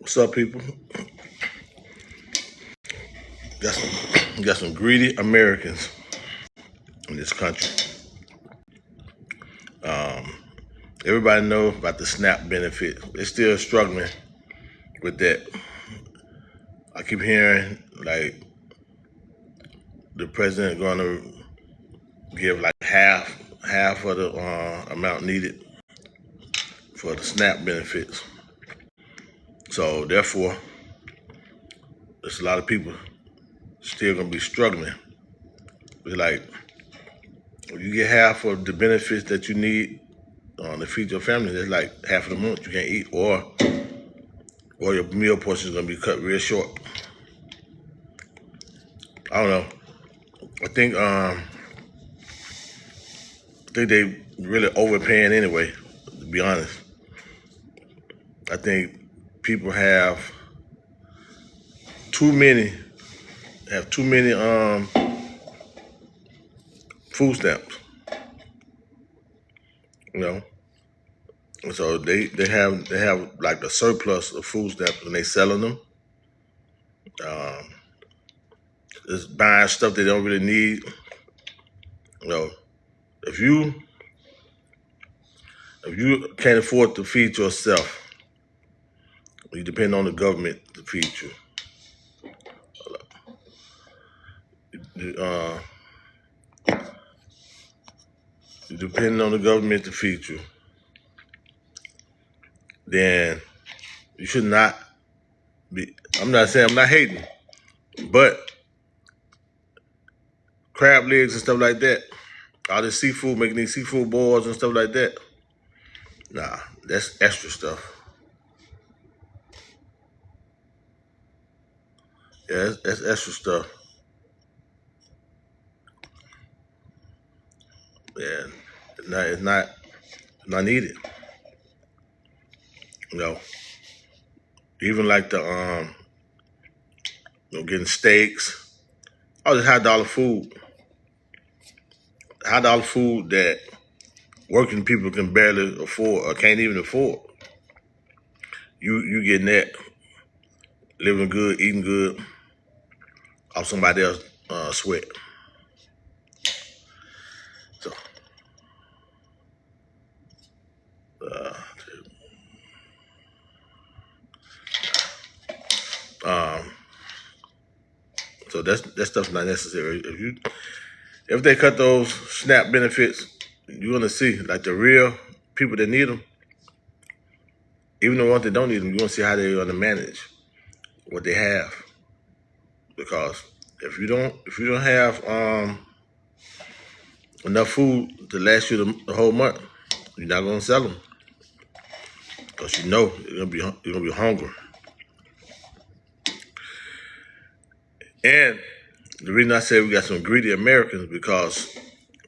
What's up, people? Got some greedy Americans in this country. Everybody knows about the SNAP benefit. They're still struggling with that. I keep hearing like the president going to give like half of the amount needed for the SNAP benefits. So therefore, there's a lot of people still gonna be struggling. It's like you get half of the benefits that you need to feed your family. That's like half of the month you can't eat, or your meal portion is gonna be cut real short. I don't know. I think they really overpaying anyway. To be honest, I think people have too many food stamps. You know, and so they have like a surplus of food stamps and they selling them. Just buying stuff they don't really need. You know, if you can't afford to feed yourself, you depend on the government to feed you. You depend on the government to feed you, then you should not be. I'm not saying I'm not hating, but crab legs and stuff like that, all this seafood, making these seafood boils and stuff like that, nah, that's extra stuff. Yeah, that's extra stuff. Yeah, it's not needed. You know, even like the getting steaks, all this $1 food, $1 food that working people can barely afford or can't even afford. You getting that, living good, eating good, off somebody else sweat. So, so that stuff's not necessary. If they cut those SNAP benefits, you're gonna see like the real people that need them, even the ones that don't need them. You're gonna see how they're gonna manage what they have, because if you don't have enough food to last you the whole month, you're not gonna sell them, because you know you're gonna be hungry. And the reason I say we got some greedy Americans, because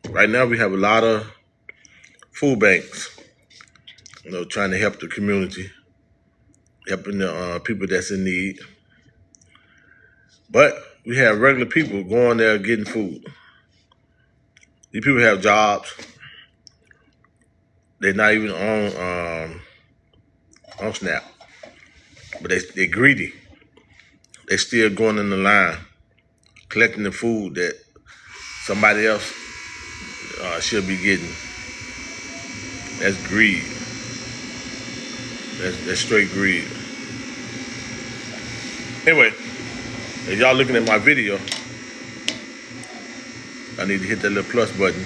right now we have a lot of food banks, trying to help the community, helping the people that's in need. But we have regular people going there getting food. These people have jobs. They're not even on SNAP, but they're greedy. They still going in the line, collecting the food that somebody else should be getting. That's greed. That's straight greed. Anyway, if y'all looking at my video, I need to hit that little plus button.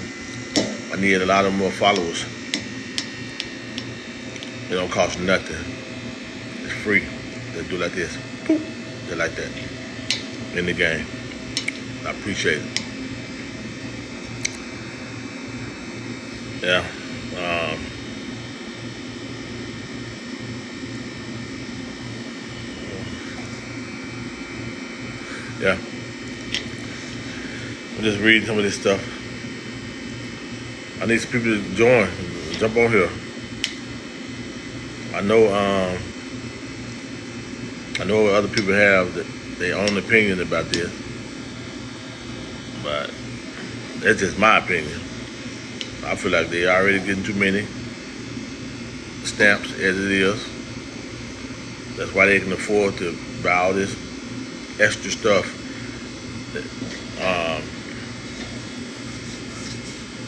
I need a lot of more followers. It don't cost nothing. It's free. They do like this. Poof. They like that. In the game. I appreciate it. Yeah. Yeah. I'm just reading some of this stuff. I need some people to join. Jump on here. I know other people have their own opinion about this, but that's just my opinion. I feel like they already getting too many stamps as it is. That's why they can afford to buy all this extra stuff. Um,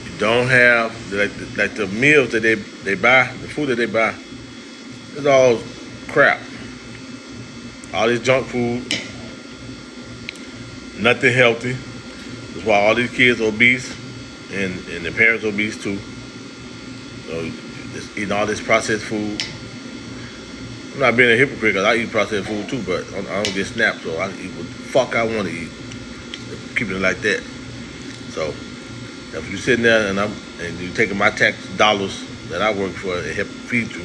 you don't have like the meals that they buy, the food that they buy. It's all crap. All this junk food, nothing healthy. That's why all these kids are obese, and their parents are obese too. So just eating all this processed food. I'm not being a hypocrite because I eat processed food too, but I don't get SNAP, so I eat what the fuck I want to eat. Keeping it like that. So if you're sitting there and you're taking my tax dollars that I work for and help feed you,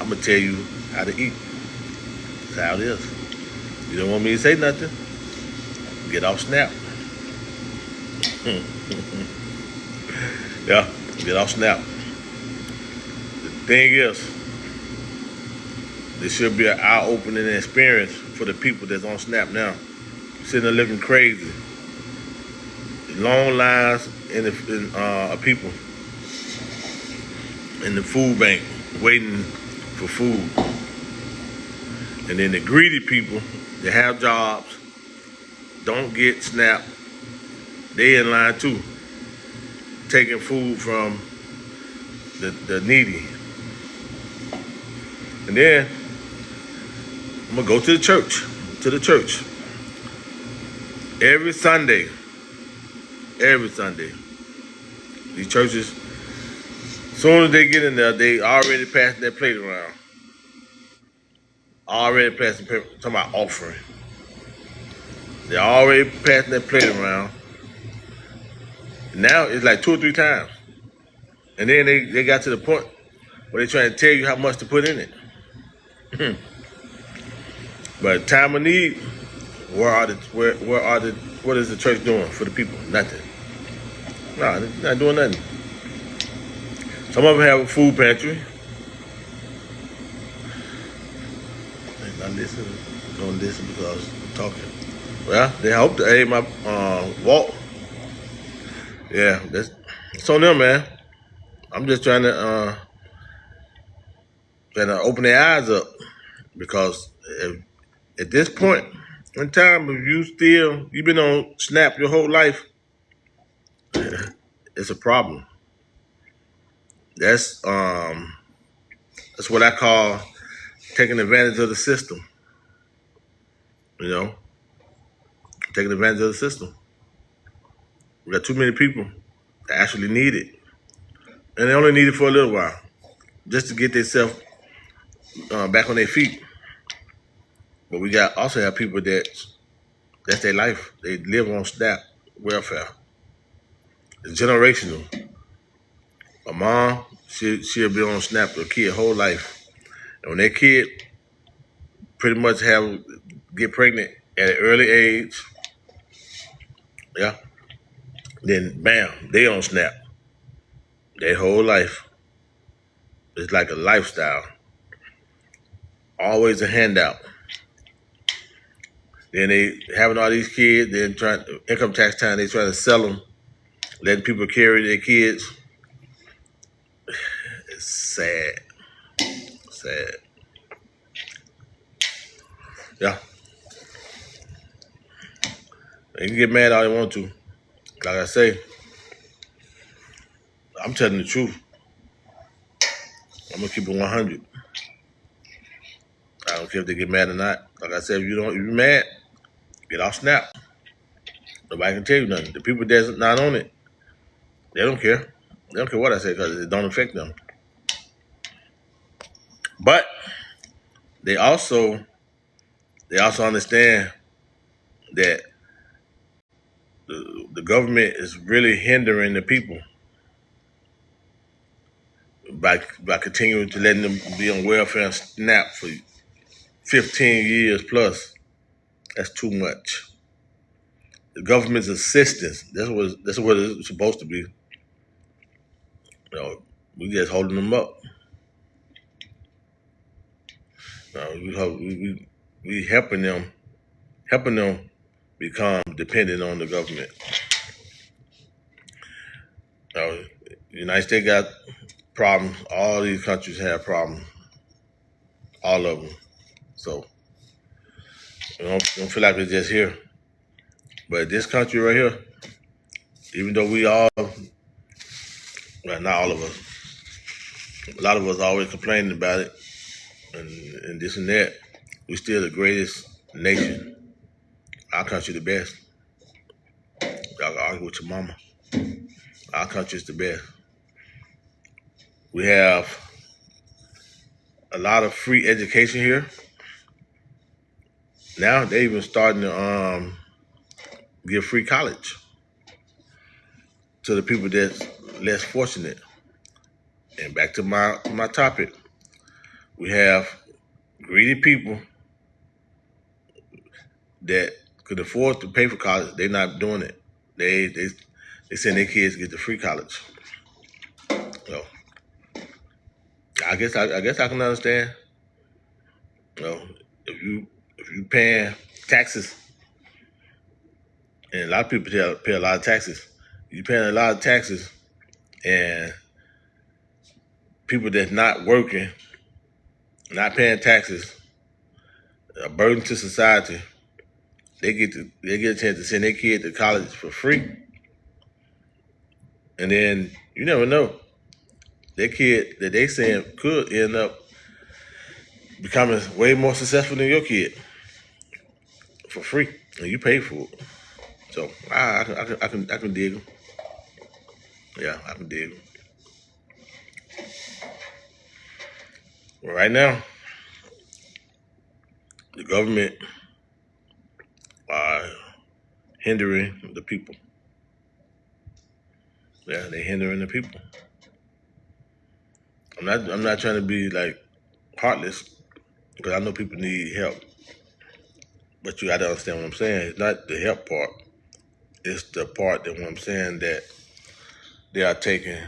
I'm gonna tell you how to eat. That's how it is. You don't want me to say nothing? Get off SNAP. Yeah, get off SNAP. The thing is, this should be an eye-opening experience for the people that's on SNAP now. Sitting there looking crazy. Long lines of people in the food bank waiting for food. And then the greedy people that have jobs, don't get SNAP, they in line too, taking food from the needy. And then I'm gonna go to the church. Every Sunday, these churches, as soon as they get in there, they already passing their plate around. Talking about offering. They already passing their plate around. Now it's like 2 or 3 times. And then they got to the point where they're trying to tell you how much to put in it. But at time of need, what is the church doing for the people? Nothing. No, they're not doing nothing. Some of them have a food pantry. They're not listening. Don't listen because I'm talking. Well, they hope to aid my walk. Yeah, it's on them, man. I'm just trying to open their eyes up, because at this point in time, if you've been on SNAP your whole life, it's a problem. That's what I call taking advantage of the system. You know, taking advantage of the system. We got too many people that actually need it, and they only need it for a little while, just to get themselves back on their feet. But we also have people that's their life. They live on SNAP welfare. It's generational. My mom, she'll be on SNAP her kid whole life. And when that kid pretty much get pregnant at an early age, yeah, then bam, they on SNAP. Their whole life. It's like a lifestyle. Always a handout. Then they having all these kids, then income tax time, they trying to sell them, letting people carry their kids. It's sad. Sad. Yeah. They can get mad all they want to. Like I say, I'm telling the truth. I'm gonna keep it 100. I don't care if they get mad or not. Like I said, if you're mad, get off SNAP. Nobody can tell you nothing. The people that's not on it, they don't care. They don't care what I say because it don't affect them. But they also understand that the government is really hindering the people by continuing to letting them be on welfare and SNAP for 15 years plus. That's too much. The government's assistance, that's what it's supposed to be. You know, we just holding them up. We helping them become dependent on the government. The United States got problems. All these countries have problems. All of them. So don't feel like it's just here. But this country right here, even though we all, well, not all of us, a lot of us always complaining about it and this and that, we still the greatest nation. Our country the best. Y'all can argue with your mama. Our country is the best. We have a lot of free education here. Now they even starting to give free college to the people that's less fortunate. And back to my topic, we have greedy people that could afford to pay for college. They're not doing it. They send their kids to get the free college. So I guess I can understand. You know, if you paying taxes, and a lot of people pay a lot of taxes. You paying a lot of taxes, and people that's not working, not paying taxes, a burden to society. They get a chance to send their kid to college for free, and then you never know. Their kid that they send could end up becoming way more successful than your kid for free, and you pay for it. So I can dig them. Yeah, I can dig them. Well, right now, the government are hindering the people. Yeah, they're hindering the people. I'm not trying to be like heartless, because I know people need help. But you gotta understand what I'm saying. It's not the help part. It's the part that what I'm saying, that they are taking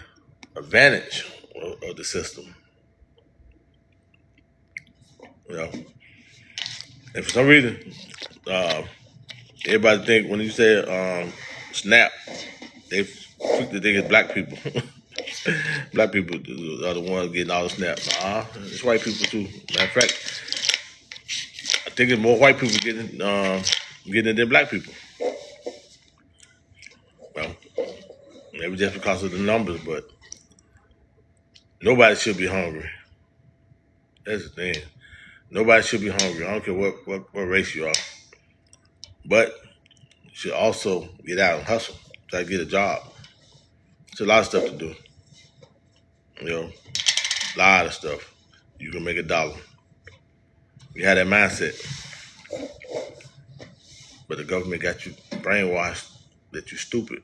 advantage of the system. You know, and for some reason, everybody think when you say SNAP, they quickly think it's black people. Black people are the ones getting all the SNAP. It's white people too. Matter of fact, I think it's more white people getting it than black people. Well, maybe just because of the numbers, but nobody should be hungry. That's the thing. Nobody should be hungry. I don't care what race you are. But you should also get out and hustle, try to get a job. It's a lot of stuff to do. You know, a lot of stuff. You can make $1. You have that mindset. But the government got you brainwashed that you stupid.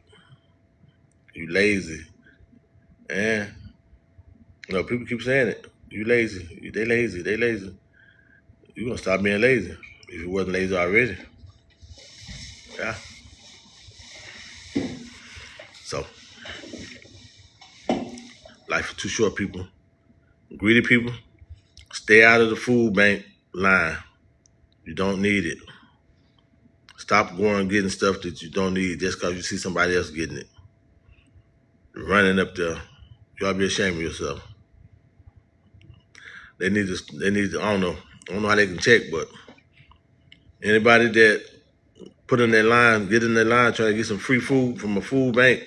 You lazy. And, you know, people keep saying it. You lazy. They lazy. They lazy. You're going to stop being lazy if you wasn't lazy already. Yeah. So, life is too short, people. Greedy people, stay out of the food bank line. You don't need it. Stop going and getting stuff that you don't need just because you see somebody else getting it. Running up there. You ought to be ashamed of yourself. They need to, I don't know how they can check, but anybody that get in their line trying to get some free food from a food bank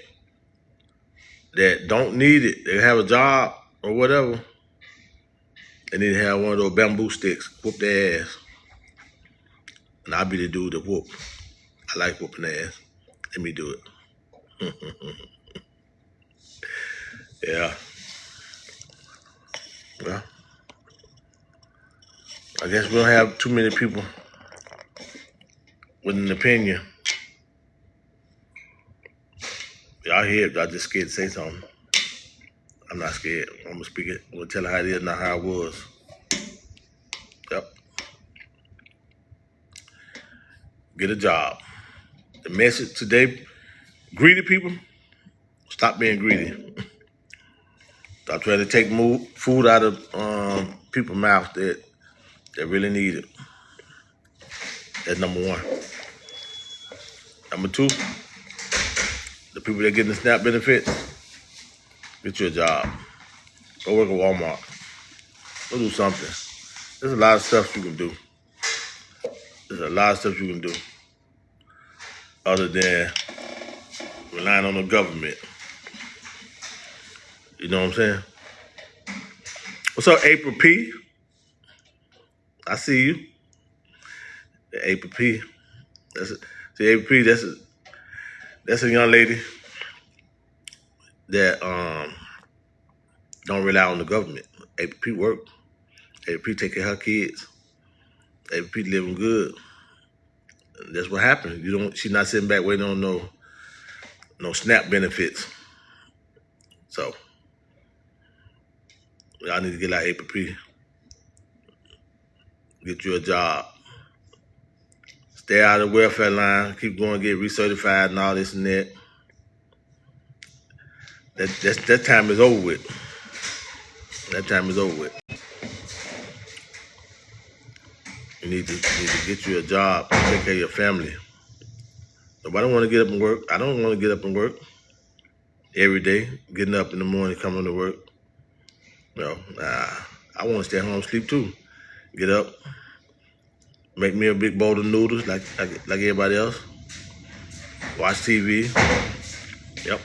that don't need it, they have a job or whatever, they need to have one of those bamboo sticks, whoop their ass. And I'll be the dude that whoop. I like whooping their ass. Let me do it. Yeah. Well, I guess we don't have too many people with an opinion. Y'all hear it, y'all just scared to say something. I'm not scared. I'm gonna speak it. I'm gonna tell her how it is, not how it was. Yep. Get a job. The message today, greedy people, stop being greedy. Stop trying to take food out of people's mouths that really need it. That's number one. Number two, the people that getting the SNAP benefits, get you a job. Go work at Walmart. Go do something. There's a lot of stuff you can do. There's a lot of stuff you can do other than relying on the government. You know what I'm saying? What's up, April P? I see you. April P. See, April P. That's a young lady that don't rely on the government. April P. work. April P. take care of her kids. April P. living good. And that's what happened. She's not sitting back waiting on no SNAP benefits. So y'all need to get like April P. Get you a job. Stay out of the welfare line. Keep going, get recertified and all this and that. That time is over with. That time is over with. You need to get you a job, take care of your family. Nobody want to get up and work. I don't want to get up and work every day. Getting up in the morning, coming to work. No, I want to stay home, sleep too. Get up, make me a big bowl of noodles like everybody else. Watch TV. Yep.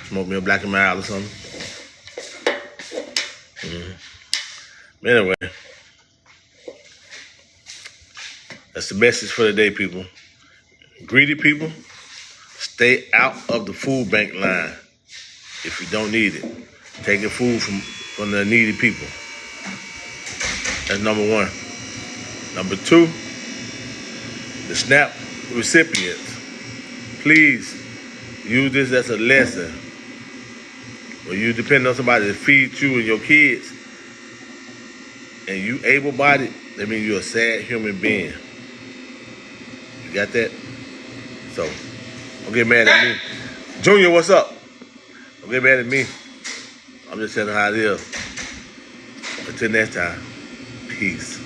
Smoke me a Black and Mild or something. Anyway, that's the message for the day, people. Greedy people, stay out of the food bank line if you don't need it. Taking food from the needy people. That's number one. Number two, the SNAP recipients. Please use this as a lesson. When you depend on somebody to feed you and your kids, and you able-bodied, that means you're a sad human being. You got that? So, don't get mad at me. Junior, what's up? Don't get mad at me. I'm just telling you how it is. Until next time, peace.